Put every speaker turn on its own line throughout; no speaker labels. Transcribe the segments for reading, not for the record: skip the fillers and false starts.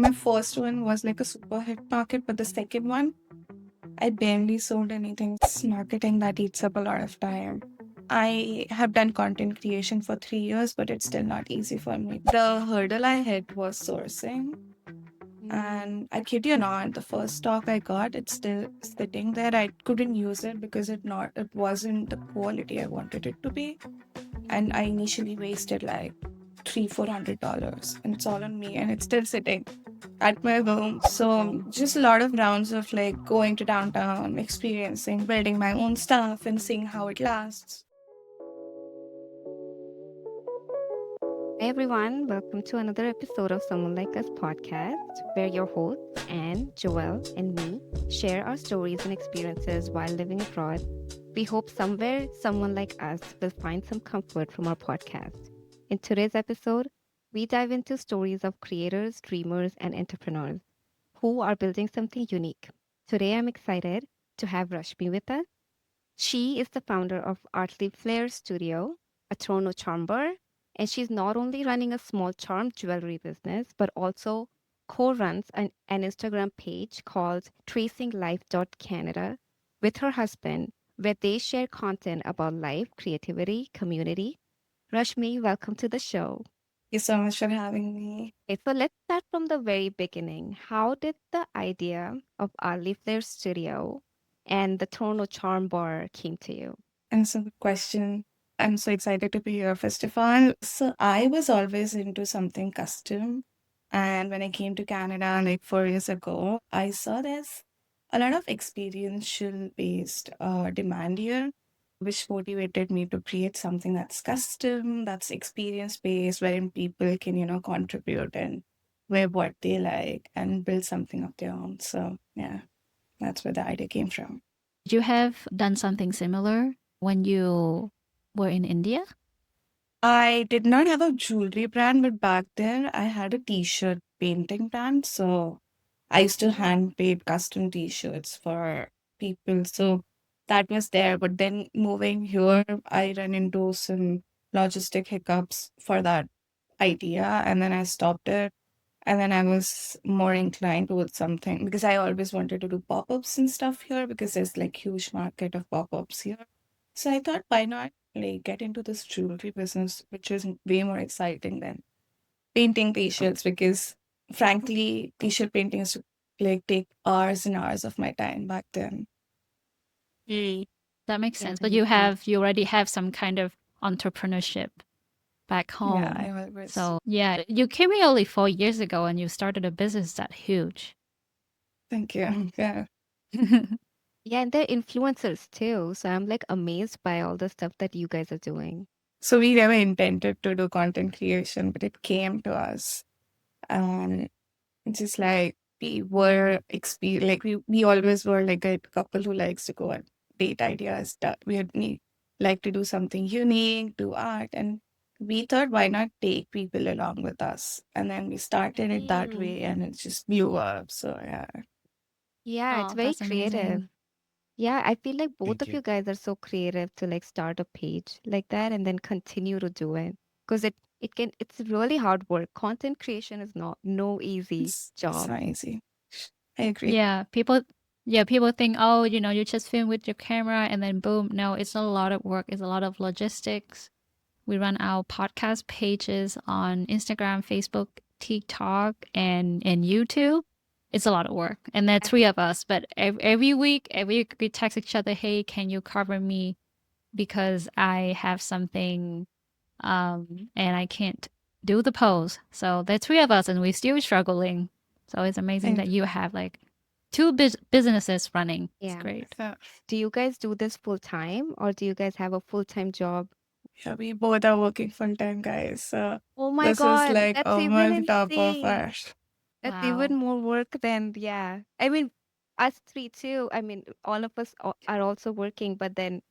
My first one was like a super hit market, but the second one, I barely sold anything. It's marketing that eats up a lot of time. I have done content creation for 3 years, but it's still not easy for me. The hurdle I hit was sourcing. And I kid you not, the first stock I got, it's still sitting there. I couldn't use it because it wasn't the quality I wanted it to be. And I initially wasted like $300-400, and it's all on me, and it's still sitting at my home. So just a lot of rounds of like going to downtown, experiencing, building my own stuff, and seeing how it lasts.
Hi everyone, welcome to another episode of Someone Like Us podcast, where your hosts, Anne, Joelle, and me, share our stories and experiences while living abroad. We hope somewhere someone like us will find some comfort from our podcast. In today's episode, we dive into stories of creators, dreamers, and entrepreneurs who are building something unique. Today, I'm excited to have Rashmi with us. She is the founder of Artly Flair Studio, a Toronto charm bar, and she's not only running a small charm jewelry business, but also co-runs an Instagram page called tracinglife.canada with her husband, where they share content about life, creativity, community. Rashmi, welcome to the show.
Thank you so much for having me.
Okay, so let's start from the very beginning. How did the idea of Artly Flair Studio and the Toronto Charm Bar came to you?
And so good question. I'm so excited to be here, first of all. So I was always into something custom. And when I came to Canada like 4 years ago, I saw there's a lot of experiential based demand here, which motivated me to create something that's custom, that's experience based, wherein people can, contribute and wear what they like and build something of their own. So yeah, that's where the idea came from.
Did you have done something similar when you were in India?
I did not have a jewelry brand, but back then I had a t-shirt painting brand. So I used to hand paint custom t-shirts for people. So that was there. But then moving here, I ran into some logistic hiccups for that idea, and then I stopped it. And then I was more inclined towards something because I always wanted to do pop-ups and stuff here because there's like huge market of pop-ups here. So I thought, why not like get into this jewelry business, which is way more exciting than painting t-shirts because frankly, t-shirt painting used to like take hours and hours of my time back then.
Mm. That makes
Yeah,
sense.
that
But
makes sense.
you already have some kind of entrepreneurship back
Yeah,
home.
I always
So yeah, you came here only 4 years ago and you started a business that huge.
thank you. Yeah.
Yeah, and they're influencers too. So I'm like amazed by all the stuff that you guys are doing.
So we never intended to do content creation, but it came to us. And it's just like we always were like a couple who likes to go and date ideas that we like to do something unique, do art, and we thought why not take people along with us? And then we started it that
Mm.
way and it just blew up. So yeah.
Yeah, it's
Oh,
very
that's
creative.
amazing.
Yeah, I feel like both
Thank
of
you.
you guys are so creative to like start a page like that and then continue to do it because it's really hard work. Content creation is not no easy
It's
job.
not easy. I agree.
Yeah, people think, oh, you just film with your camera and then boom. No, it's a lot of work. It's a lot of logistics. We run our podcast pages on Instagram, Facebook, TikTok, and YouTube. It's a lot of work. And there are three of us, but every week we text each other, hey, can you cover me? Because I have something and I can't do the pose. So there are three of us and we're still struggling. So it's amazing
And
that you have like two businesses running. It's
Yeah.
great.
uh,
Do you guys do this full time or do you guys have a full-time job?
yeah, we both are working full time, guys. So
Oh my
this is
God,
like
that's even
almost top of
insane.
our.
That's
Wow.
even more work than, yeah. I mean, us three too. I mean, all of us are also working, but then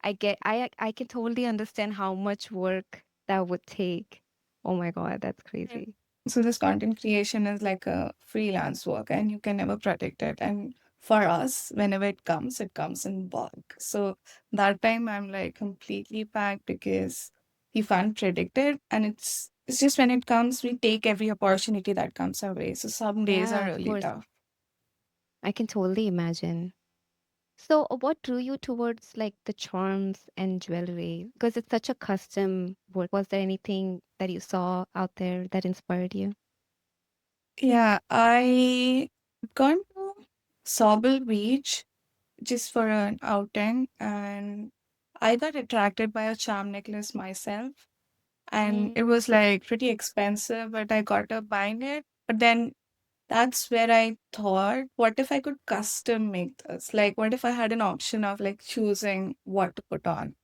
I can totally understand how much work that would take. Oh my God, that's crazy.
So this content creation is like a freelance work and you can never predict it. And for us, whenever it comes in bulk. So that time I'm like completely packed because you can't predict it. And it's It's just when it comes, we take every opportunity that comes our way. So some days are
Yeah, of
really
course.
tough.
I can totally imagine. So, what drew you towards like the charms and jewelry? Because it's such a custom work. Was there anything that you saw out there that inspired you?
Yeah, I gone to Sobel Beach just for an outing, and I got attracted by a charm necklace myself. And it was like pretty expensive, but I got up buying it. But then that's where I thought, what if I could custom make this? Like, what if I had an option of like choosing what to put on?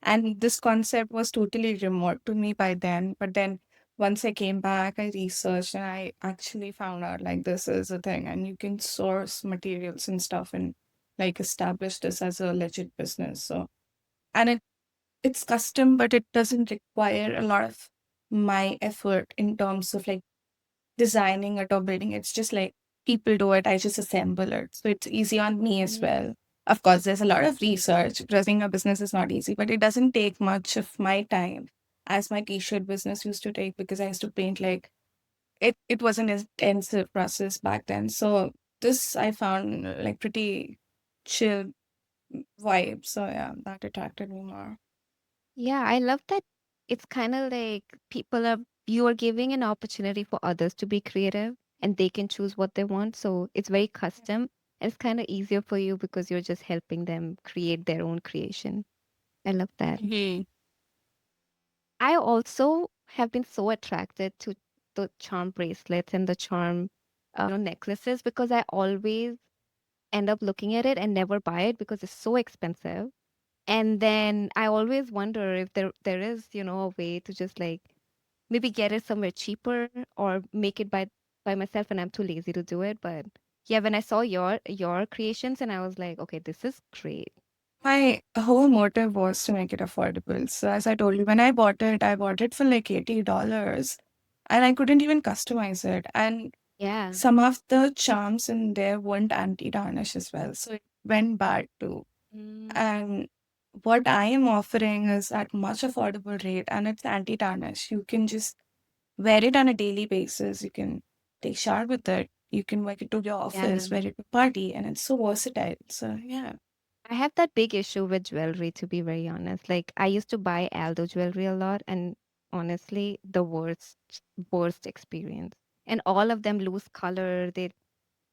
And this concept was totally remote to me by then. But then once I came back, I researched and I actually found out like this is a thing and you can source materials and stuff and like establish this as a legit business. So, and it's custom, but it doesn't require a lot of my effort in terms of like designing it or building it. It's just like people do it, I just assemble it. So it's easy on me as
Mm.
well. Of course, there's a lot of research. Running a business is not easy, but it doesn't take much of my time as my t-shirt business used to take because I used to paint like it was an intensive process back then. So this I found like pretty chill vibe. So yeah, that attracted me more.
Yeah, I love that it's kind of like you are giving an opportunity for others to be creative and they can choose what they want. So it's very custom and it's kind of easier for you because you're just helping them create their own creation. I love that.
Mhm.
I also have been so attracted to the charm bracelets and the charm, necklaces because I always end up looking at it and never buy it because it's so expensive. And then I always wonder if there is, a way to just like maybe get it somewhere cheaper or make it by myself and I'm too lazy to do it. But yeah, when I saw your creations and I was like, okay, this is great.
My whole motive was to make it affordable. So as I told you, when I bought it for like $80 and I couldn't even customize it. And
Yeah.
some of the charms in there weren't anti-tarnish as well. So it went bad too.
Mm.
And what I am offering is at much affordable rate and it's anti-tarnish. You can just wear it on a daily basis. You can take shower with it. You can wear it to your
Yeah.
office, wear it to party, and it's so versatile. So yeah.
I have that big issue with jewelry, to be very honest. Like I used to buy Aldo jewelry a lot, and honestly, the worst experience. And all of them lose color.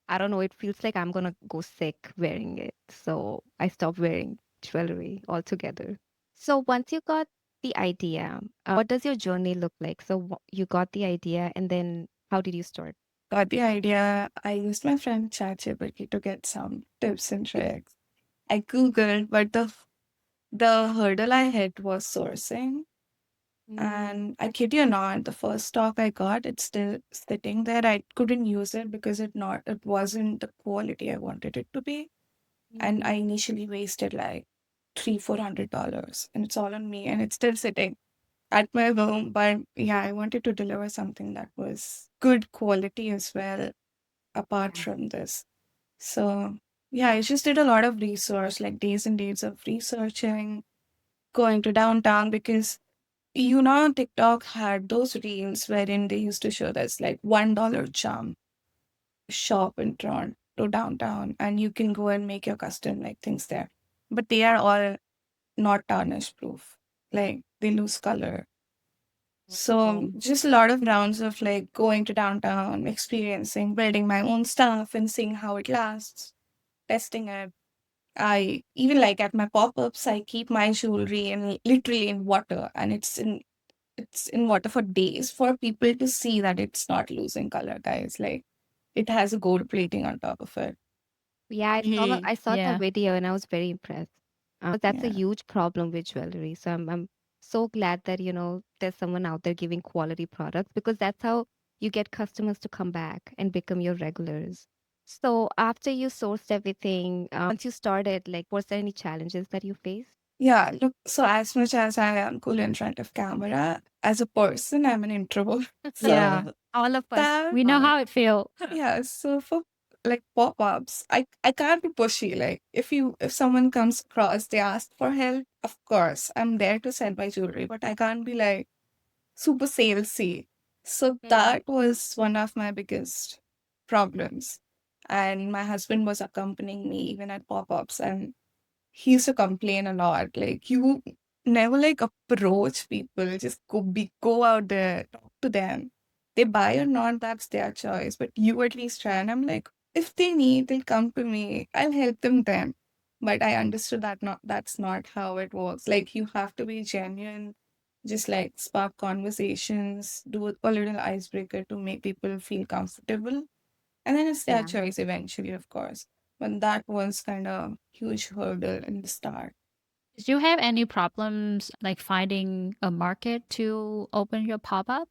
I don't know, it feels like I'm gonna go sick wearing it. So I stopped wearing jewelry altogether. So once you got the idea, what does your journey look like? So you got the idea, and then how did you start?
Got the idea. I used my friend ChatGPT to get some tips and tricks. I Googled, but the hurdle I hit was sourcing.
Mm,
And I kid you not, the first stock I got, it's still sitting there. I couldn't use it because it wasn't the quality I wanted it to be. And I
mm,
initially wasted like $300-400 and it's all on me and it's still sitting at my home. But yeah, I wanted to deliver something that was good quality as well, apart
yeah.
from this. So yeah, I just did a lot of research, like days and days of researching, going to downtown because TikTok had those reels wherein they used to show this like $1 charm shop in Toronto downtown, and you can go and make your custom like things there. But they are all not tarnish proof. Like they lose color. So
Oh,
just a lot of rounds of like going to downtown, experiencing, building my own stuff and seeing how it lasts, testing it. I even like at my pop-ups, I keep my jewelry in literally in water and it's in water for days for people to see that it's not losing color, guys. Like it has a gold plating on top of it.
yeah,
Mhm.
I saw that
Yeah.
video and I was very impressed. That's a
Yeah.
huge problem with jewelry. So I'm so glad that, there's someone out there giving quality products because that's how you get customers to come back and become your regulars. So after you sourced everything, once you started, like, was there any challenges that you faced?
Yeah. Look, so as much as I am cool in front of camera, as a person, I'm an introvert.
Yeah.
So
All of us
that,
We know
are.
how it feels.
yeah. So for like pop-ups, I can't be pushy. Like if someone comes across, they ask for help, of course, I'm there to sell my jewelry, but I can't be like super salesy. So
Mm.
that was one of my biggest problems. And my husband was accompanying me even at pop-ups, and he used to complain a lot. Like, you never like approach people, just go out there, talk to them. They buy or not, that's their choice. But you at least try. And I'm like, if they need, they'll come to me. I'll help them then. But I understood that that's not how it works. Like, you have to be genuine, just like spark conversations, do a little icebreaker to make people feel comfortable. And then it's their
Yeah.
choice eventually, of course. But that was kind of huge hurdle in the start.
Did you have any problems like finding a market to open your pop-up?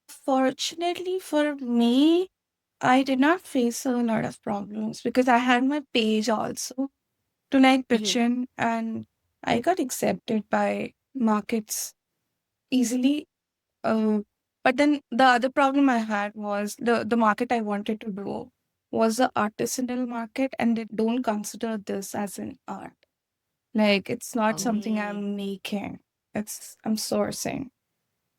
Fortunately for me, I did not face a lot of problems because I had my page also to like pitch
Mhm.
in, and I got accepted by markets easily. Uh, but then the other problem I had was the market I wanted to do was the artisanal market, and they don't consider this as an art. Like, it's not something
Oh,
I'm making. I'm sourcing.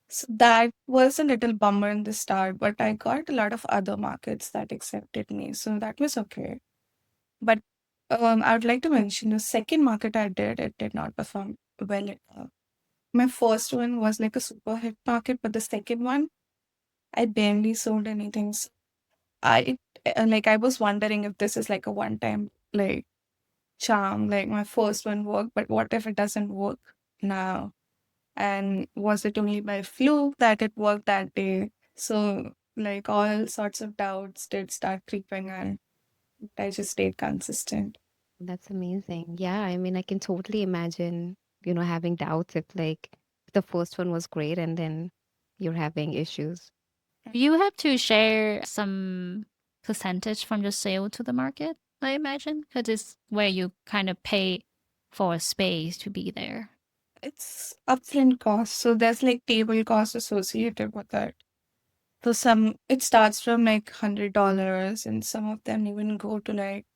So that was a little bummer in the start, but I got a lot of other markets that accepted me. So that was okay. But I would like to mention the second market I did, it did not perform well at all. My first one was like a super hit market, but the second one, I barely sold anything. So I I was wondering if this is like a one time like charm. Like, my first one worked, but what if it doesn't work now? And was it only by fluke that it worked that day? So, like, all sorts of doubts did start creeping in. I just stayed consistent.
that's amazing. Yeah, I mean, I can totally imagine, having doubts if like the first one was great and then you're having issues.
You have to share some percentage from your sale to the market, I imagine, because it's where you kind of pay for a space to be there.
It's upfront cost, so there's like table costs associated with it. So it starts from like $100, and some of them even go to like,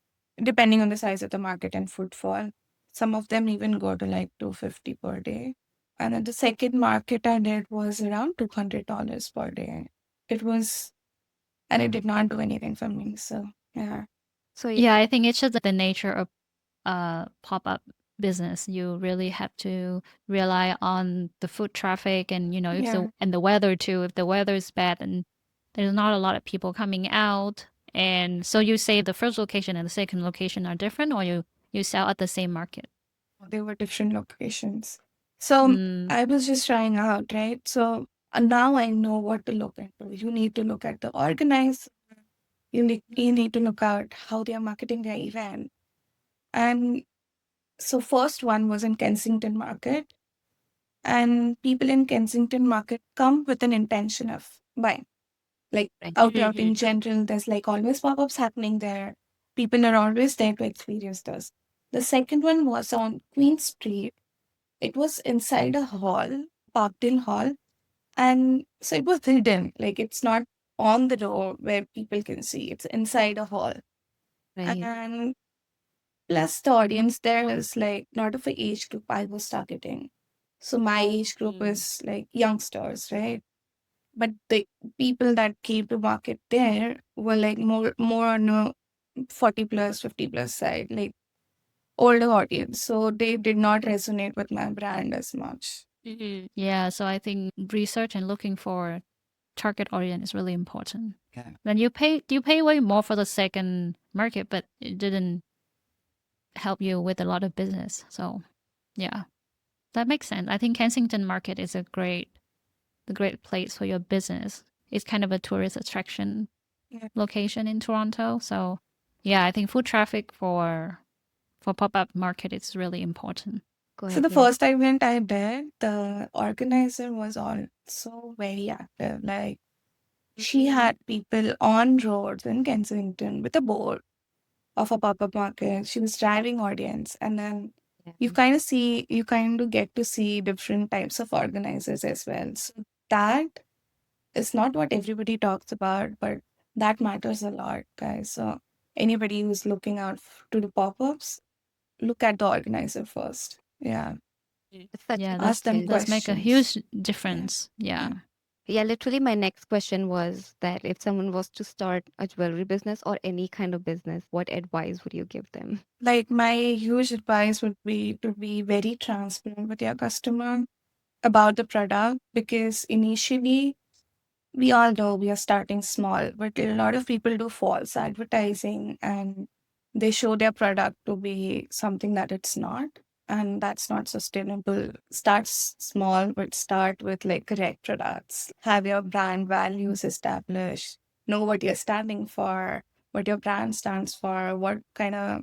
depending on the size of the market and footfall, some of them even go to like 250 per day. And then the second market I did was around $200 per day. It was, and it did not do anything for me. So, yeah.
So,
Yeah, I think it's just the nature of pop-up business. You really have to rely on the foot traffic and, if
Yeah.
the weather too. If the weather is bad and there's not a lot of people coming out. And so you say the first location and the second location are different, or you sell at the same market?
They were different locations. So
Mm,
I was just trying out, right? So now I know what to look into. You need to look at the organizer. You need to look at how they are marketing their event. And so first one was in Kensington Market, and people in Kensington Market come with an intention of buying. Like,
right.
out in general, there's like always pop-ups happening there. People are always there to experience this. The second one was on Queen Street. It was inside a hall, Parkdale Hall, and so it was hidden. Like, it's not on the door where people can see. It's inside a hall.
Right.
And plus, the audience there is like not of a age group I was targeting. So my age group
Mm.
is like youngsters, right? But the people that came to market there were like more on a 40 plus, 50 plus side, like older audience. So they did not resonate with my brand as much.
yeah, so I think research and looking for target audience is really important.
Yeah.
Then you pay way more for the second market, but it didn't help you with a lot of business. So yeah, that makes sense. I think Kensington Market is a great place for your business. It's kind of a tourist attraction
Yeah.
location in Toronto. So yeah, I think food traffic for pop up market is really important.
Go
So
ahead.
the
Yeah.
first event I did, the organizer was also very active. Like, she had people on roads in Kensington with a board of a pop-up market. She was driving audience, and then
Yeah.
you kind of get to see different types of organizers as well. So that is not what everybody talks about, but that matters a lot, guys. So anybody who's looking out to the pop-ups, look at the organizer first. Yeah.
It's such a
Yeah,
good
Ask them
skill.
does make a
questions.
huge
Yeah.
difference. Yeah.
Yeah.
Yeah, literally, my next question was that if someone was to start a jewelry business or any kind of business, what advice would you give them?
Like my huge advice would be to be very transparent with your customer about the product, because initially we all know we are starting small, but a lot of people do false advertising and they show their product to be something that it's not. And that's not sustainable. Start small, but start with like correct products. Have your brand values established. Know what you're standing for, what your brand stands for, what kind of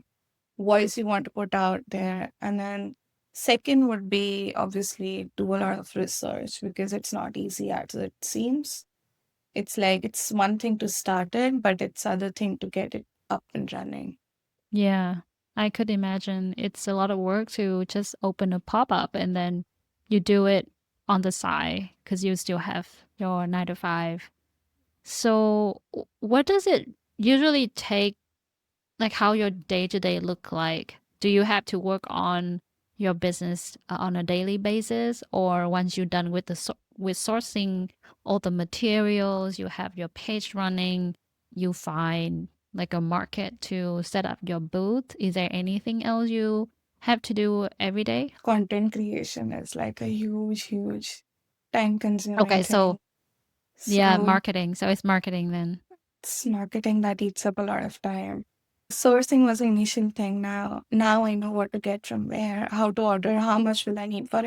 voice you want to put out there. And then second would be obviously do a lot of research, because it's not easy as it seems. It's like it's one thing to start it, but it's other thing to get it up and running.
Yeah. I could imagine it's a lot of work to just open a pop up and then you do it on the side because you still have your 9 to 5. So, what does it usually take? Like how your day to day look like? Do you have to work on your business on a daily basis, or once you're done with with sourcing all the materials, you have your page running, you find like a market to set up your booth? Is there anything else you have to do every day?
Content creation is like a huge time consuming
Okay,
thing.
so yeah,
So
marketing. So it's marketing then.
it's marketing that eats up a lot of time. Sourcing was the initial thing. Now I know what to get from where, how to order, how much will I need for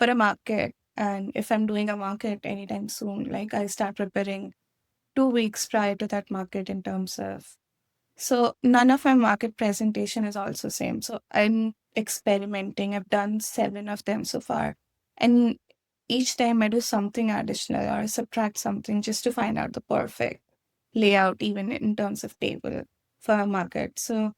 a market. And if I'm doing a market anytime soon, like I start preparing 2 weeks prior to that market in terms of. So none of my market presentation is also same. So I'm experimenting. I've done 7 of them so far. And each time I do something additional or subtract something just to find out the perfect layout, even in terms of table for a market. So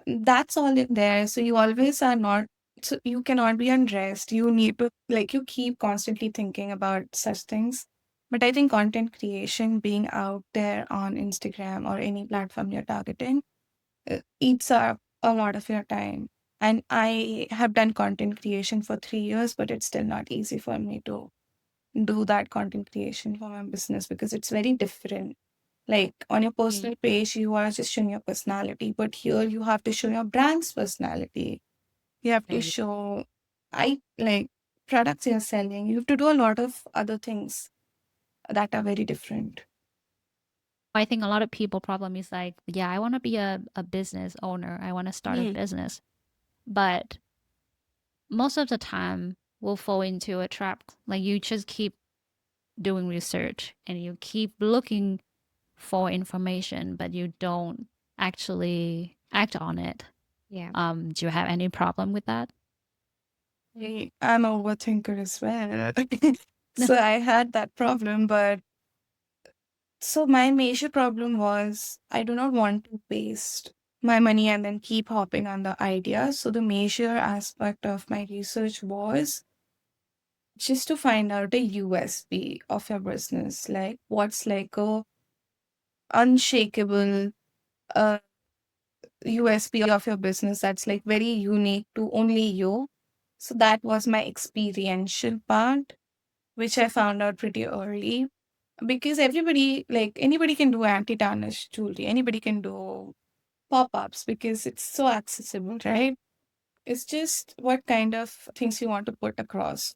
that's all in there. So you always are not, so you cannot be unrest. You need to, like, you keep constantly thinking about such things. But I think content creation, being out there on Instagram or any platform you're targeting, eats up a lot of your time. And I have done content creation for 3 years, but it's still not easy for me to do that content creation for my business because it's very different. Like on your
Mm.
personal page, you are just showing your personality, but here you have to show your brand's personality. You have to
Right.
show, I like products you're selling. You have to do a lot of other things that are very different.
I think a lot of people problem is like, yeah, I want to be a business owner. I want to start a
Mm.
business. But most of the time we'll fall into a trap. Like you just keep doing research and you keep looking for information, but you don't actually act on it.
Yeah.
Do you have any problem with that?
I'm a overthinker as well. So I had that problem, but so my major problem was I do not want to waste my money and then keep hopping on the idea. So the major aspect of my research was just to find out the USP of your business, like what's like a unshakable uh, USP of your business that's like very unique to only you. So that was my experiential part, which I found out pretty early because everybody, like anybody can do anti-tarnish jewelry, anybody can do pop-ups because it's so accessible, right? It's just what kind of things you want to put across.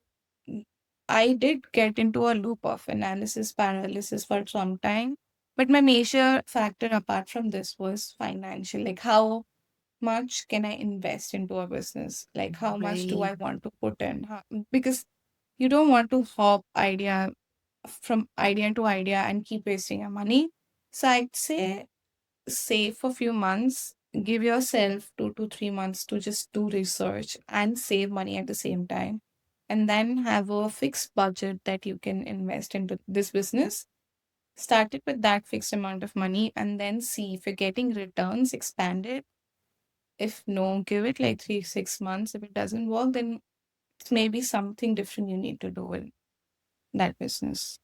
Mm, I did get into a loop of analysis paralysis for some time, but my major factor apart from this was financial. Like, how much can I invest into a business? Like, how much do
Right.
I want to put in? Because you don't want to hop idea from idea to idea and keep wasting your money. So I'd say save for a few months, give yourself 2 to 3 months to just do research and save money at the same time. And then have a fixed budget that you can invest into this business. Start it with that fixed amount of money and then see if you're getting returns, expand it. If no, give it like 3, 6 months. If it doesn't work, then it's maybe something different you need to do in that business.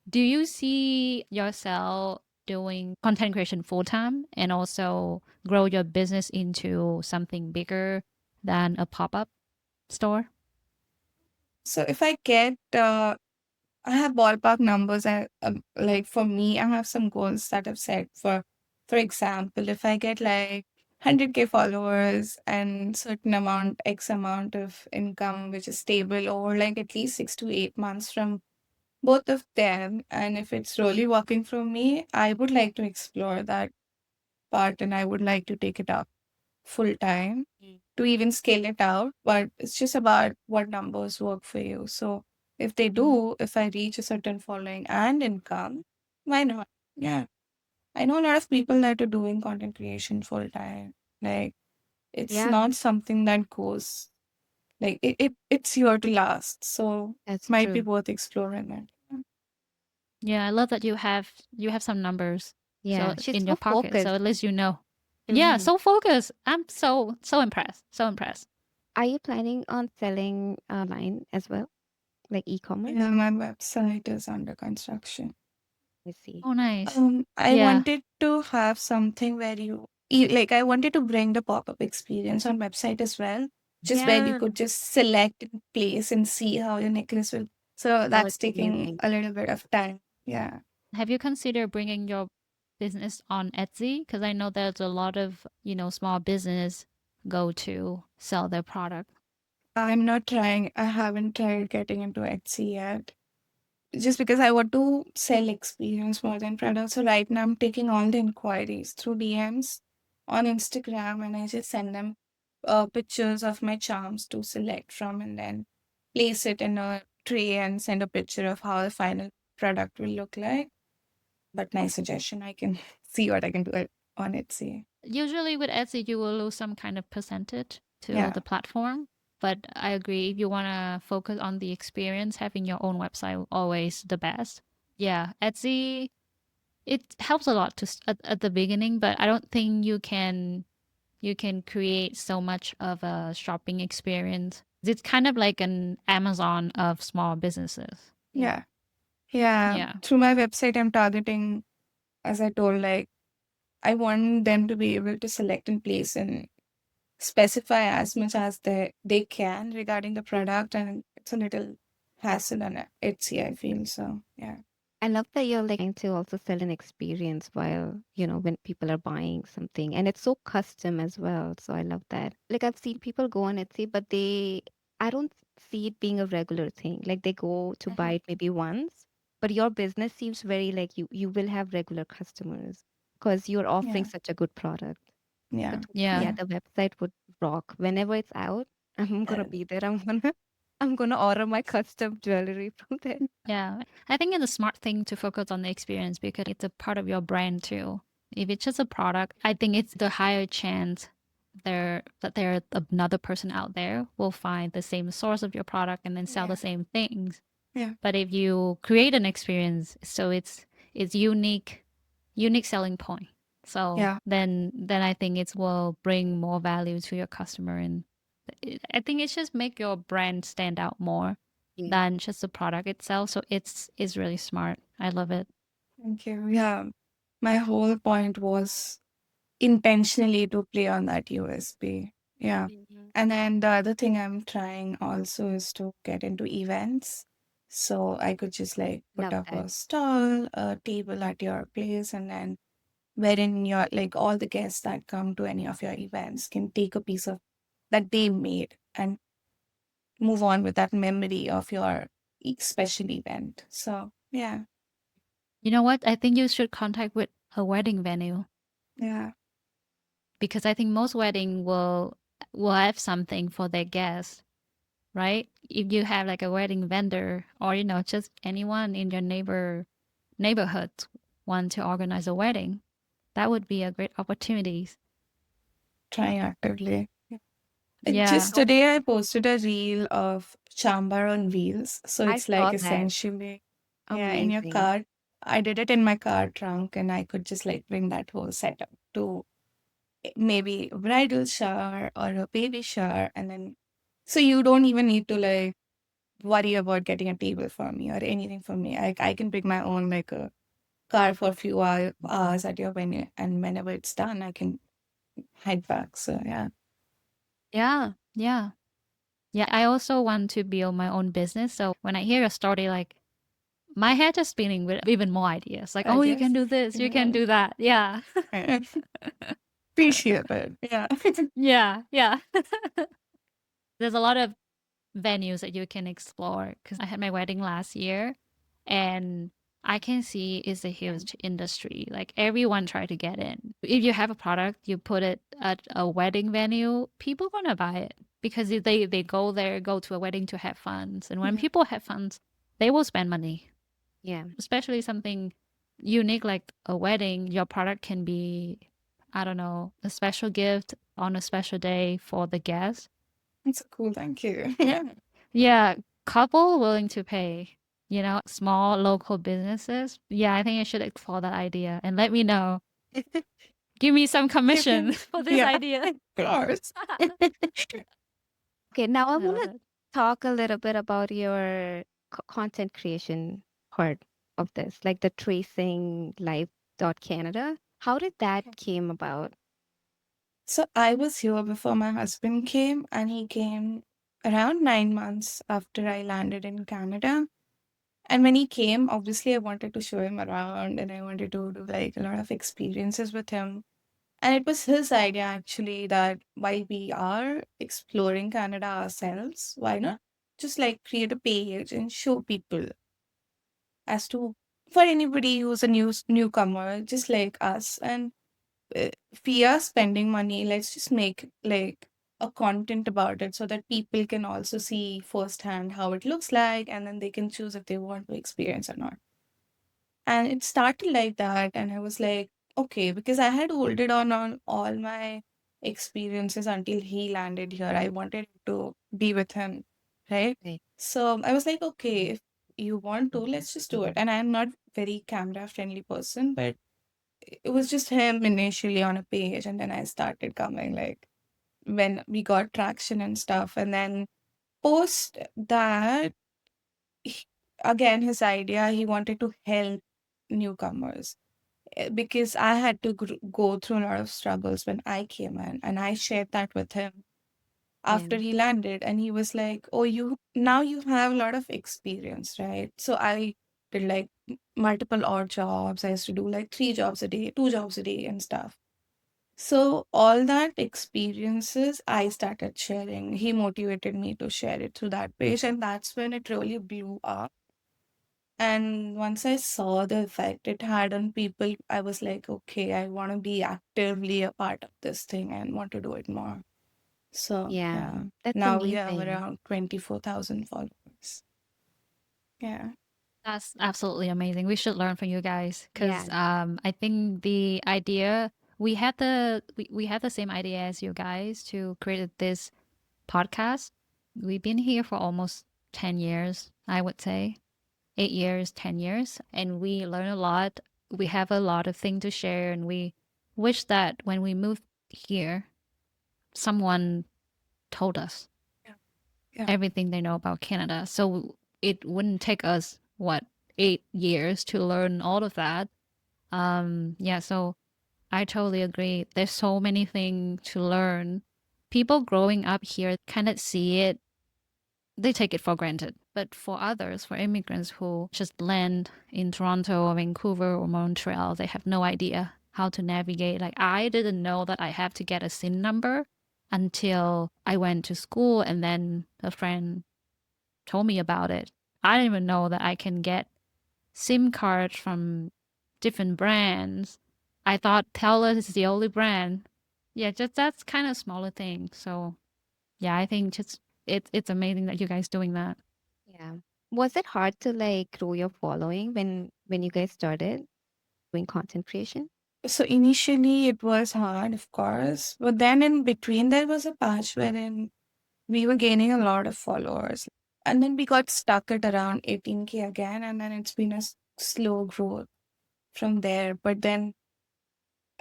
Do you see yourself doing content creation full time and also grow your business into something bigger than a pop up store?
So if I get, I have ballpark numbers. Like for me, I have some goals that I've set for example, if I get like 100K followers and certain amount, X amount of income, which is stable over like at least 6 to 8 months from both of them, and if it's really working for me, I would like to explore that part and I would like to take it up full time to even scale it out. But it's just about what numbers work for you. So if they do, if I reach a certain following and income, why not? Yeah. I know a lot of people that are doing content creation full time. Like it's
Yeah,
not something that goes like it's here to last. So
that's
might be
true.
worth exploring it.
Yeah, I love that you have some numbers so
Yeah, she's
in
so
your pocket, so
focused.
at least you know. Yeah,
Hmm.
so focused. I'm so impressed. So impressed.
Are you planning on selling online as well, like e-commerce?
Yeah, my website is under construction.
I see.
Oh, nice.
I
Yeah.
wanted to have something where like I wanted to bring the pop-up experience on website as well, just where you
Yeah.
could just select and place and see how your necklace will. So
Oh,
that's
it's
taking
amazing.
a little bit of time. Yeah.
Have you considered bringing your business on Etsy? Because I know there's a lot of, small business go to sell their product.
I'm not trying. I haven't tried getting into Etsy yet. Just because I want to sell experience more than products. So right now I'm taking all the inquiries through DMs on Instagram and I just send them pictures of my charms to select from and then place it in a tray and send a picture of how the final product will look like. But nice suggestion. I can see what I can do on Etsy.
Usually with Etsy, you will lose some kind of percentage to
Yeah.
the platform. But I agree, if you want to focus on the experience, having your own website always the best. Yeah, Etsy, it helps a lot at the beginning, but I don't think you can create so much of a shopping experience. It's kind of like an Amazon of small businesses.
Yeah.
Yeah. Yeah.
Yeah.
Through my website, I'm targeting, as I told, like I want them to be able to select and place and specify as much as they can regarding the product, and it's a little hassle on Etsy, I feel. So yeah.
I love that you're like trying to also sell an experience while, when people are buying something. And it's so custom as well. So I love that. Like I've seen people go on Etsy, but I don't see it being a regular thing. Like they go to buy
Mhm.
it maybe once, but your business seems very like you will have regular customers because you're offering
Yeah.
such a good product. So
Yeah.
yeah,
Yeah.
Yeah.
the website would rock. Whenever it's out, I'm gonna
Uh,
be there. I'm gonna order my custom jewelry from there.
Yeah. I think it's a smart thing to focus on the experience because it's a part of your brand too. If it's just a product, I think it's the higher chance there another person out there will find the same source of your product and then sell the
yeah.
same things.
Yeah.
But if you create an experience, so it's unique selling point. So
Yeah.
then I think it will bring more value to your customer, and I think it's just make your brand stand out more
Yeah.
than just the product itself. So it's really smart. I love it.
Thank you. Yeah. My whole point was intentionally to play on that USB. Yeah.
Mhm.
And then the other thing I'm trying also is to get into events. So I could just like put
Love
up
that.
a stall, a table at your place, and then wherein your like all the guests that come to any of your events can take a piece of that they made and move on with that memory of your special event. So yeah,
You know what? I think you should contact with a wedding venue
yeah,
because I think most wedding will have something for their guests, right? If you have like a wedding vendor or just anyone in your neighborhood want to organize a wedding, that would be a great opportunity.
trying actively.
Yeah.
Just today I posted a reel of chambar on wheels. So
I
it's like
saw that.
essentially, yeah, in your
Amazing.
car. I did it in my car trunk and I could just like bring that whole setup to maybe a bridal shower or a baby shower. And then, so you don't even need to like worry about getting a table for me or anything for me. I can bring my own like a car for a few hours at your venue. And whenever it's done, I can head back. So yeah.
Yeah. Yeah. Yeah, I also want to build my own business. So when I hear a story, like my head is spinning with even more ideas. Like,
I
oh, you can
guess.
do this, you can
Yeah.
do that. Yeah.
I appreciate it. Yeah.
Yeah. Yeah. There's a lot of venues that you can explore because I had my wedding last year and I can see it's a huge industry. Like everyone try to get in. If you have a product, you put it at a wedding venue, people gonna buy it because they go there, go to a wedding to have fun. And when
Yeah.
people have fun, they will spend money.
Yeah.
Especially something unique like a wedding, your product can be, I don't know, a special gift on a special day for the guest.
It's cool. Thank you. Yeah.
Yeah, couple willing to pay, small local businesses. Yeah, I think I should explore that idea and let me know. Give me some
You
commission
can.
for this
Yeah.
idea.
Of course.
Okay, now I
I
want
love
to
it.
talk a little bit about your content creation part of this, like the tracing life dot Canada. How did that came about?
So I was here before my husband came, and he came around 9 months after I landed in Canada. And when he came, obviously I wanted to show him around and I wanted to do like a lot of experiences with him. And it was his idea actually that while we are exploring Canada ourselves, why not just like create a page and show people as to for anybody who's a newcomer, just like us. And if we are spending money, let's just make like a content about it so that people can also see firsthand how it looks like and then they can choose if they want to experience or not. And it started like that. And I was like, okay, because I had holded on all my experiences until he landed here. I wanted to be with him, right?
Right.
So I was like, okay, if you want to, let's just do it. And I'm not very camera friendly person, but it was just him initially on a page. And then I started coming like when we got traction and stuff. And then post that, he- again, his idea, he wanted to help newcomers because I had to go through a lot of struggles when I came in, and I shared that with him
Yeah.
after he landed, and he was like, "Oh, you now you have a lot of experience, right?" So I did like multiple odd jobs. I used to do like 3 jobs a day, 2 jobs a day, and stuff. So all that experiences I started sharing. He motivated me to share it through that page, and that's when it really blew up. And once I saw the effect it had on people, I was like, okay, I want to be actively a part of this thing and want to do it more. So,
Yeah.
yeah,
That's
now we have
amazing.
around 24,000 followers. Yeah.
That's absolutely amazing. We should learn from you guys
Yeah.
because I think the idea we had the same idea as you guys to create this podcast. We've been here for almost 10 years, I would say. 8 years, 10 years, and we learn a lot. We have a lot of things to share, and we wish that when we moved here, someone told us
Yeah. Yeah.
everything they know about Canada. So it wouldn't take us, what, 8 years to learn all of that. Yeah, so I totally agree. There's so many things to learn. People growing up here kind of see it, they take it for granted. But for others, for immigrants who just land in Toronto or Vancouver or Montreal, they have no idea how to navigate. Like, I didn't know that I have to get a SIN number until I went to school and then a friend told me about it. I didn't even know that I can get SIM cards from different brands. I thought Telus is the only brand. Yeah, just that's kind of smaller thing. So yeah, I think just it's amazing that you guys doing that.
Yeah. Was it hard to like grow your following when you guys started doing content creation?
So initially it was hard, of course, but then in between there was a patch wherein we were gaining a lot of followers. And then we got stuck at around 18K again, and then it's been a slow growth from there. But then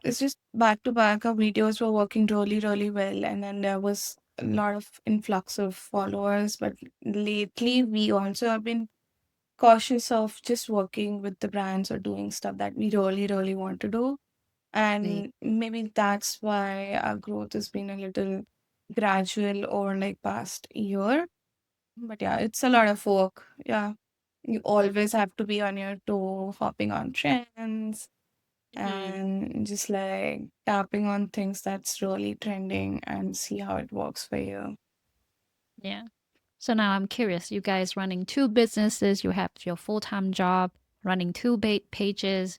it's just back to back. Our videos were working really, really well. And then there was a lot of influx of followers. But lately, we also have been cautious of just working with the brands or doing stuff that we really, really want to do.
Right.
And maybe that's why our growth has been a little gradual over like past year. But yeah, it's a lot of work. Yeah. You always have to be on your toe, hopping on trends and just like tapping on things that's really trending and see how it works for you.
Yeah. So now I'm curious. You guys running two businesses. You have your full time job, running two pages,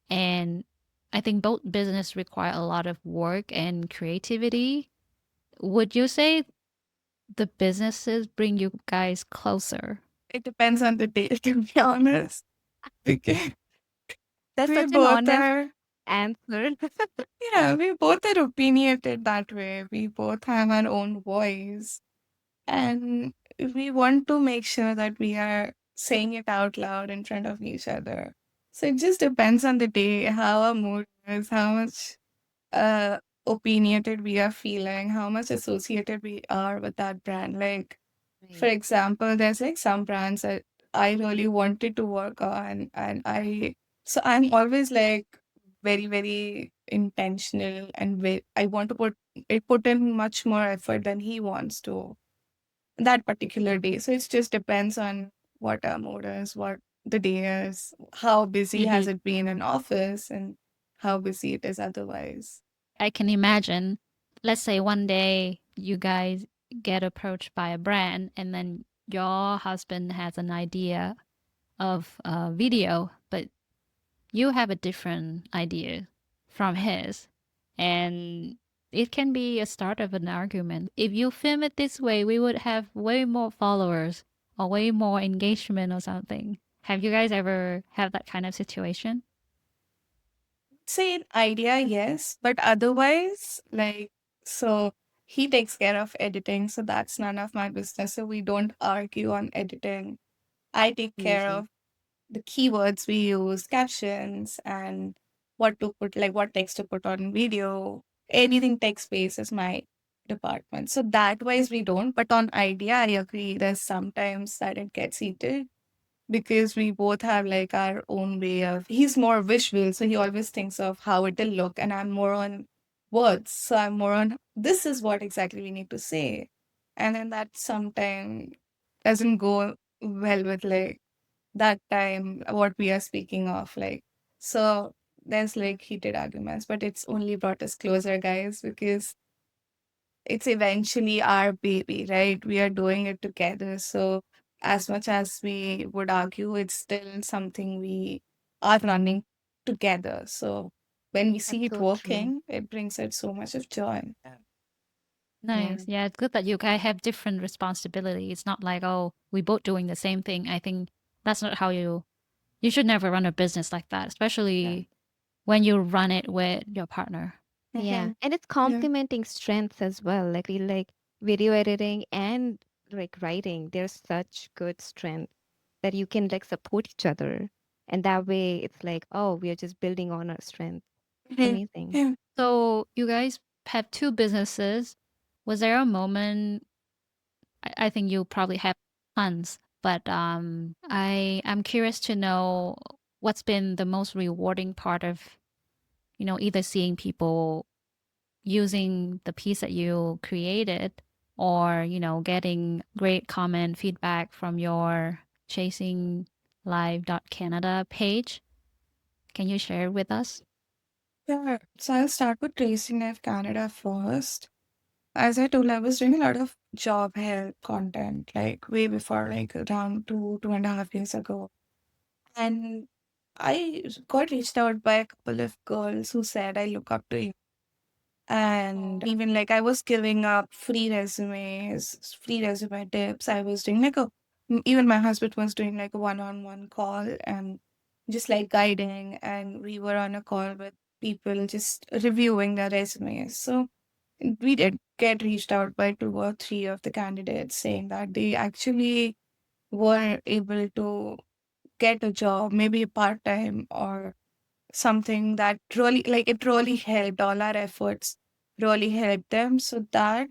and I think both business require a lot of work and creativity. Would you say the businesses bring you guys closer?
It depends on the day, to be honest. Because
That's
we
such an
both
honest
are,
answer.
we both are opinionated that way. We both have our own voice. And we want to make sure that we are saying it out loud in front of each other. So it just depends on the day, how our mood is, how much uh opinionated we are feeling, how much associated we are with that brand. Like, for
Right.
example, there's like some brands that I really wanted to work on, and I'm always like very, very intentional, and I want to put in much more effort than he wants to that particular day. So it just depends on what our mood is, what the day is, how busy has it been in office, and how busy it is otherwise.
I can imagine, let's say one day you guys get approached by a brand and then your husband has an idea of a video, but you have a different idea from his. And it can be a start of an argument. If you film it this way, we would have way more followers or way more engagement or something. Have you guys ever had that kind of situation?
Say an idea, yes, but otherwise, like, so he takes care of editing, so that's none of my business. So we don't argue on editing. I take care
Amazing.
of the keywords we use, captions, and what to put, like what text to put on video. Anything text based is my department. So that wise we don't. But on idea, I agree. There's sometimes that it gets heated because we both have like our own way of. He's more visual, so he always thinks of how it'll look, and I'm more on words. So I'm more on this is what exactly we need to say, and then that sometimes doesn't go well with like that time what we are speaking of, like, so there's like heated arguments, but it's only brought us closer, guys, because it's eventually our baby, right? We are doing it together, so as much as we would argue, it's still something we are running together. So when we see
That's
it
so true.
working, it brings it so much of joy.
Yeah.
Nice. Yeah, it's good that you guys have different responsibility. It's not like, oh, we both doing the same thing. I think that's not how you should never run a business like that,
Yeah.
especially when you run it with your partner.
Yeah.
Mm-hmm.
And it's
Yeah.
complementing strengths as well. Like we like video editing and like writing. There's such good strength that you can like support each other. And that way it's like, oh, we are just building on our strength. It's
Mhm.
amazing.
Yeah.
So you guys have two businesses. Was there a moment I think you probably have tons, but I'm curious to know what's been the most rewarding part of, either seeing people using the piece that you created or, getting great comment feedback from your chasinglive.canada page. Can you share with us?
Yeah. So I'll start with Tracing Life Canada first. As I told, I was doing a lot of job help content, like way before, like around 2.5 years ago. And I got reached out by a couple of girls who said, I look up to you. And even like I was giving up free resumes, free resume tips. I was doing like even my husband was doing like a one-on-one call and just like guiding. And we were on a call with people just reviewing their resumes. So we did get reached out by 2 or 3 of the candidates saying that they actually were able to get a job, maybe part time or something that really, like, it really helped. All our efforts really helped them. So that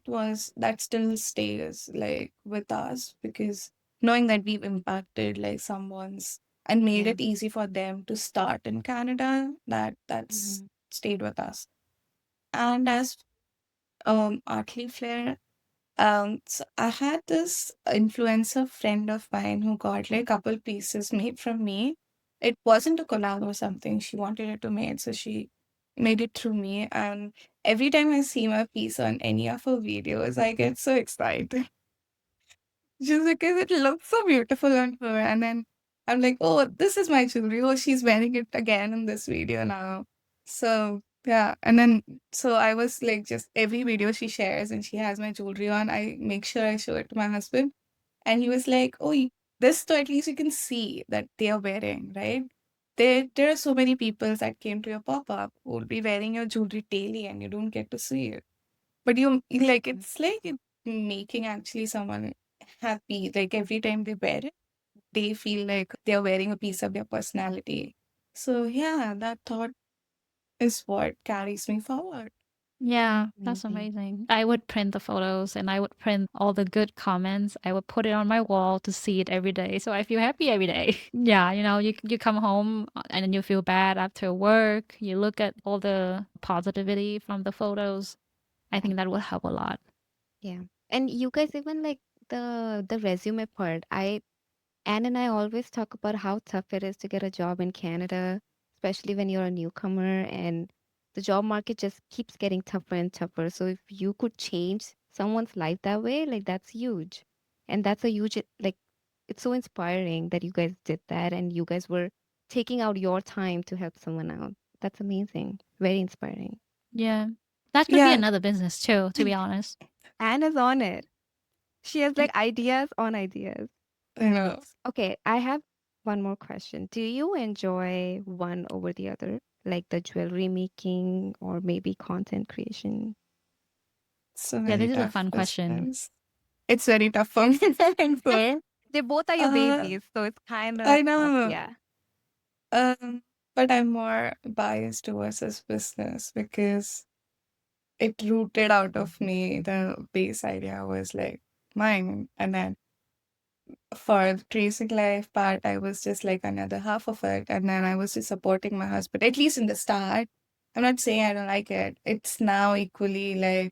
still stays like with us because knowing that we've impacted like someone's and made
Yeah.
it easy for them to start in Canada, that's
Mhm.
stayed with us. And as Artly Flair. So I had this influencer friend of mine who got like a couple pieces made from me. It wasn't a collab or something. She wanted it to made, so she made it through me. And every time I see my piece on any of her videos, I get so excited. Just because it looks so beautiful on her. And then I'm like, oh, this is my jewelry. Oh, she's wearing it again in this video now. So yeah. And then so I was like just every video she shares and she has my jewelry on, I make sure I show it to my husband. And he was like, oh, this so at least you can see that they are wearing, right? There are so many people that came to your pop-up who will be wearing your jewelry daily and you don't get to see it. But like it's like making actually someone happy. Like every time they wear it, they feel like they're wearing a piece of their personality. So yeah, that thought is what carries me forward.
Yeah, that's
Amazing.
amazing. I would print the photos and I would print all the good comments. I would put it on my wall to see it every day. So I feel happy every day. Yeah, you come home and then you feel bad after work. You look at all the positivity from the photos. I think that will help a lot.
Yeah. And you guys even like the resume part. Anne and I always talk about how tough it is to get a job in Canada, especially when you're a newcomer and the job market just keeps getting tougher and tougher. So if you could change someone's life that way, like that's huge. And that's a huge like it's so inspiring that you guys did that and you guys were taking out your time to help someone out. That's amazing. Very inspiring.
Yeah. That could be
Yeah,
another business too, to be honest.
Anne is on it. She has like ideas on ideas.
you know.
Okay, I have one more question. Do you enjoy one over the other, like the jewelry making or maybe content creation?
It's a
Yeah,
very
this is a
tough
fun question.
business. It's very tough for me. So,
They both are your
uh,
babies, so it's kind of
I
tough.
know.
Yeah.
Um, but I'm more biased towards this business because it rooted out of me. The base idea was like mine. And then for the tracing life part, I was just like another half of it. And then I was just supporting my husband, at least in the start. I'm not saying I don't like it. It's now equally like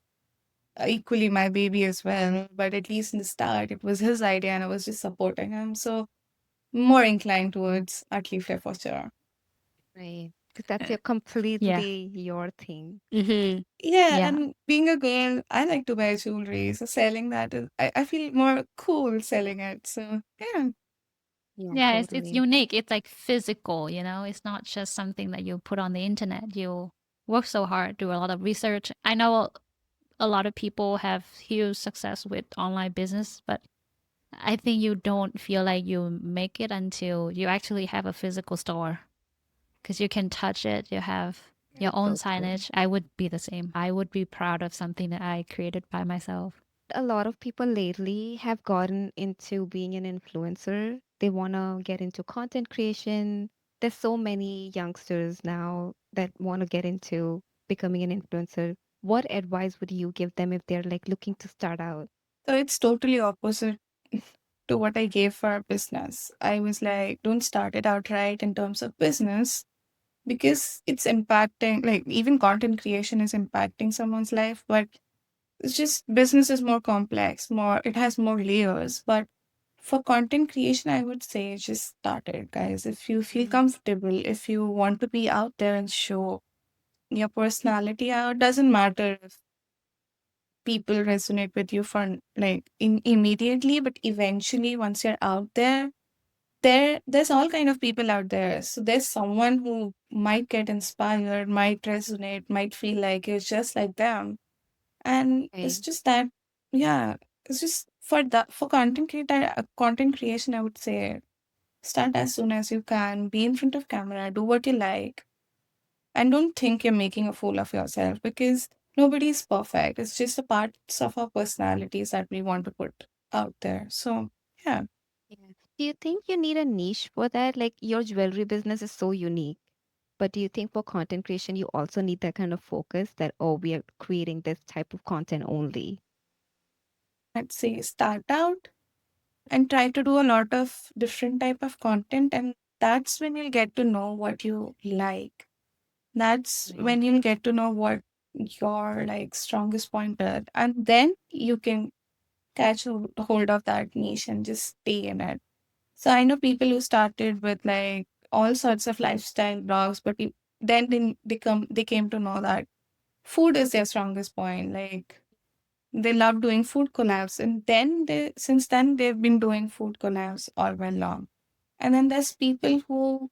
equally my baby as well. But at least in the start, it was his idea and I was just supporting him. So more inclined towards Atli for sure.
Right. Because that's
Uh,
your
Yeah.
completely your thing.
Yeah,
Yeah.
and being a girl, I like to wear jewelry. So selling that is, I feel more cool selling it. So yeah.
Yeah,
Yeah, it's
totally.
unique. It's like physical, you know? It's not just something that you put on the internet. You work so hard, do a lot of research. I know a lot of people have huge success with online business, but I think you don't feel like you make it until you actually have a physical store because you can touch it. You have your
That's
own
so true.
signage. I would be the same. I would be proud of something that I created by myself.
A lot of people lately have gotten into being an influencer. They want to get into content creation. There's so many youngsters now that want to get into becoming an influencer. What advice would you give them if they're like looking to start out?
So it's totally opposite to what I gave for our business. I was like, don't start it outright in terms of business because it's impacting, like, even content creation is impacting someone's life, but it's just business is more complex, it has more layers. But for content creation, I would say just start it, guys. If you feel
Mm,
comfortable, if you want to be out there and show your personality out, doesn't matter if people resonate with you for like immediately, but eventually once you're out there, there's all kind of people out there. So there's someone who might get inspired, might resonate, might feel like it's just like them. And it's
right.
just that, yeah, it's just for that for content creation, I would say start as soon as you can, be in front of camera, do what you like, and don't think you're making a fool of yourself because nobody's perfect. It's just the parts of our personalities that we want to put out there. So yeah.
Yeah. Do you think you need a niche for that? Like your jewelry business is so unique. But do you think for content creation, you also need that kind of focus that, oh, we are creating this type of content only?
I'd say start out and try to do a lot of different type of content, and that's when you'll get to know what you like. That's
Right.
when you'll get to know what your like strongest point is, and then you can catch hold of that niche and just stay in it. So I know people who started with like all sorts of lifestyle blogs, but then they came to know that food is their strongest point. Like they love doing food collabs, and then since then they've been doing food collabs all well long. And then there's people who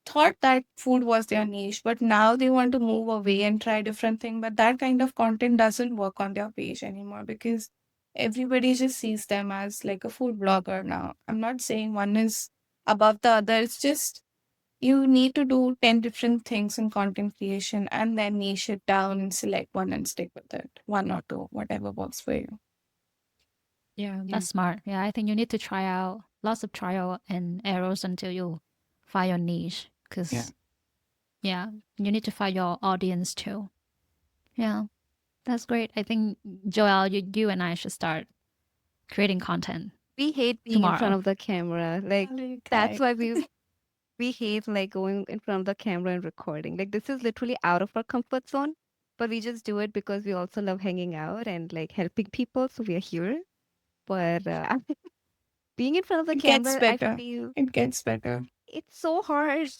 thought that food was their niche, but now they want to move away and try different thing. But that kind of content doesn't work on their page anymore because everybody just sees them as like a food blogger now. I'm not saying one is above the other. It's just you need to do 10 different things in content creation and then niche it down and select one and stick with it. One or two, whatever works for you.
Yeah,
Yeah.
that's smart. Yeah, I think you need to try out lots of trial and errors until you find your niche.
Yeah.
Because, yeah, you need to find your audience too. Yeah, that's great. I think, Joel, you and I should start creating content
We hate being in front
tomorrow.
of the camera. Like that's
Okay.
why we hate like going in front of the camera and recording. Like this is literally out of our comfort zone, but we just do it because we also love hanging out and like helping people. So we are here. But being in front of the
It gets
camera, I
better.
feel
It gets better.
it's so hard.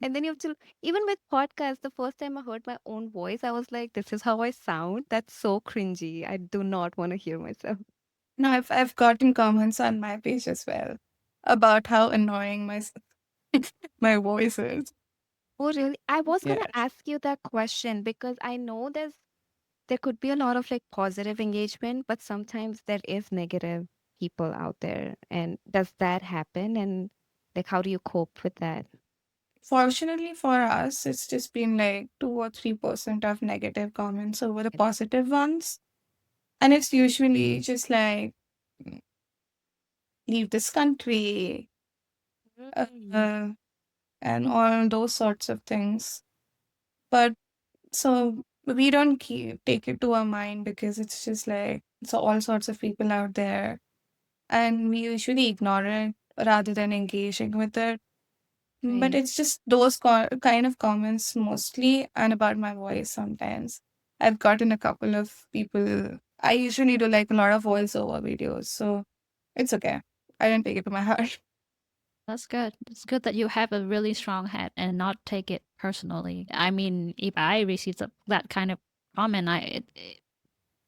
And then you have to, even with podcasts, the first time I heard my own voice, I was like, this is how I sound. That's so cringy. I do not want to hear myself.
No, I've gotten comments on my page as well about how annoying my voice is.
Oh, really? I was gonna
Yeah.
ask you that question because I know there could be a lot of like positive engagement, but sometimes there is negative people out there. And does that happen? And like, how do you cope with that?
Fortunately for us, it's just been like 2 or 3% of negative comments over the positive ones. And it's usually just like, "Mm, leave this country,
Mm.
uh, and all those sorts of things. But so we don't take it to our mind because it's just like, it's all sorts of people out there. And we usually ignore it rather than engaging with it. But
Right.
it's just those kind of comments mostly, and about my voice sometimes. I've gotten a couple of people. I usually do like a lot of voiceover videos, so it's okay. I don't take it to my heart.
That's good. It's good that you have a really strong head and not take it personally. I mean, if I received that kind of comment,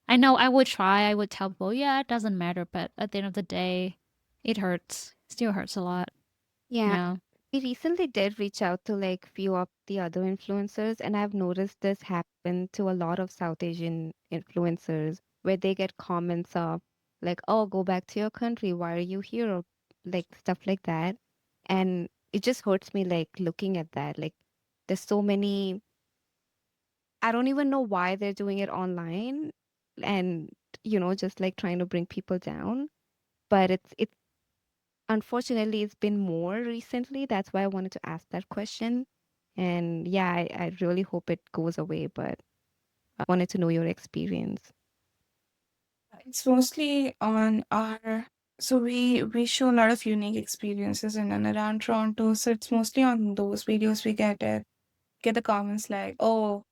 I know I would try. I would tell people, yeah, it doesn't matter. But at the end of the day, it hurts. Still hurts a lot.
Yeah.
Yeah.
We recently did reach out to like few of the other influencers, and I've noticed this happen to a lot of South Asian influencers where they get comments of like, "Oh, go back to your country. Why are you here?" Or like stuff like that. And it just hurts me like looking at that. Like there's so many, I don't even know why they're doing it online and just like trying to bring people down. But it's unfortunately, it's been more recently. That's why I wanted to ask that question. And yeah, I really hope it goes away, but I wanted to know your experience.
It's mostly on our. So we show a lot of unique experiences in and around Toronto. So it's mostly on those videos we get the comments like, "Oh,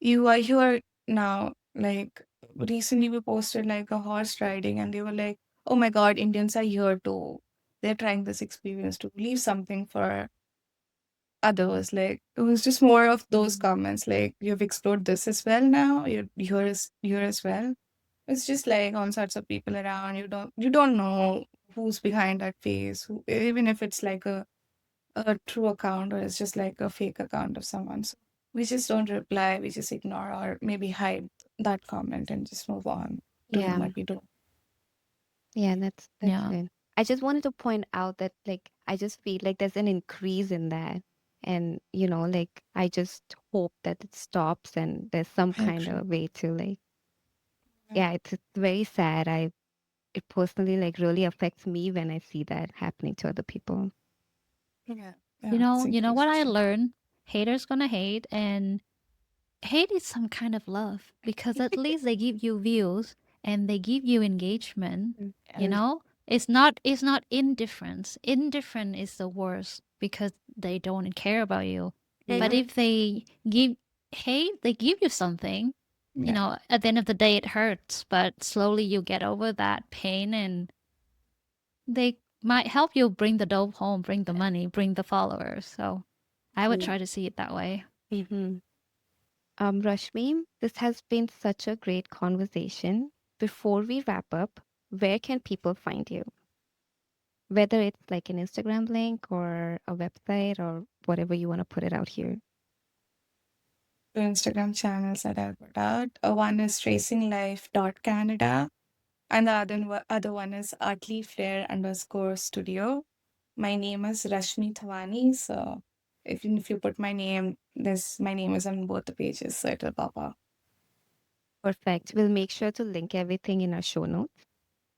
you are here now." Like recently we posted like a horse riding and they were like, "Oh my God, Indians are here too. They're trying this experience to leave something for others." Like it was just more of those comments like, "You've explored this as well now. You're here as well." It's just like all sorts of people around. You don't know who's behind that face, even if it's like a true account or it's just like a fake account of someone. So we just don't reply. We just ignore or maybe hide that comment and just move on doing
Yeah,
what we do.
yeah, that's
Yeah.
good. I just wanted to point out that like I just feel like there's an increase in that. And like I just hope that it stops and there's some
I
kind
agree.
of way to like
Yeah.
yeah, it's very sad. It personally like really affects me when I see that happening to other people.
Yeah.
You
Yeah. It's
know, you know what I
increasing.
learned? Haters gonna hate, and hate is some kind of love because at least they give you views and they give you engagement.
Mm.
You know, it's not indifference. Indifferent is the worst because they don't care about you. But
Yeah.
if they give hate, they give you something. You
Yeah.
know, at the end of the day, it hurts, but slowly you get over that pain and they might help you bring the dough home, bring the money, bring the followers. So I would try to see it that way.
Mm-hmm. Rashmi, this has been such a great conversation. Before we wrap up, where can people find you? Whether it's like an Instagram link or a website or whatever you want to put it out here.
Two Instagram channels that I put out. One is tracinglife.canada, and the other one is artlyflair_studio. My name is Rashmi Thawani, so if you put my name, my name is on both the pages, so it'll pop up.
Perfect. We'll make sure to link everything in our show notes.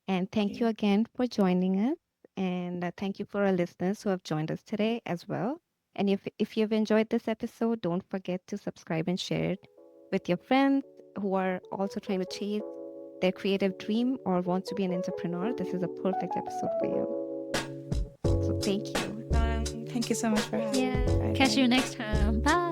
And thank you
Okay.
again for joining us. And thank you for our listeners who have joined us today as well. And if you've enjoyed this episode, don't forget to subscribe and share it with your friends who are also trying to chase their creative dream or want to be an entrepreneur. This is a perfect episode for you. So thank you.
Thank you so much for having
Yeah.
me. Bye
Catch you
bye.
next time. Bye.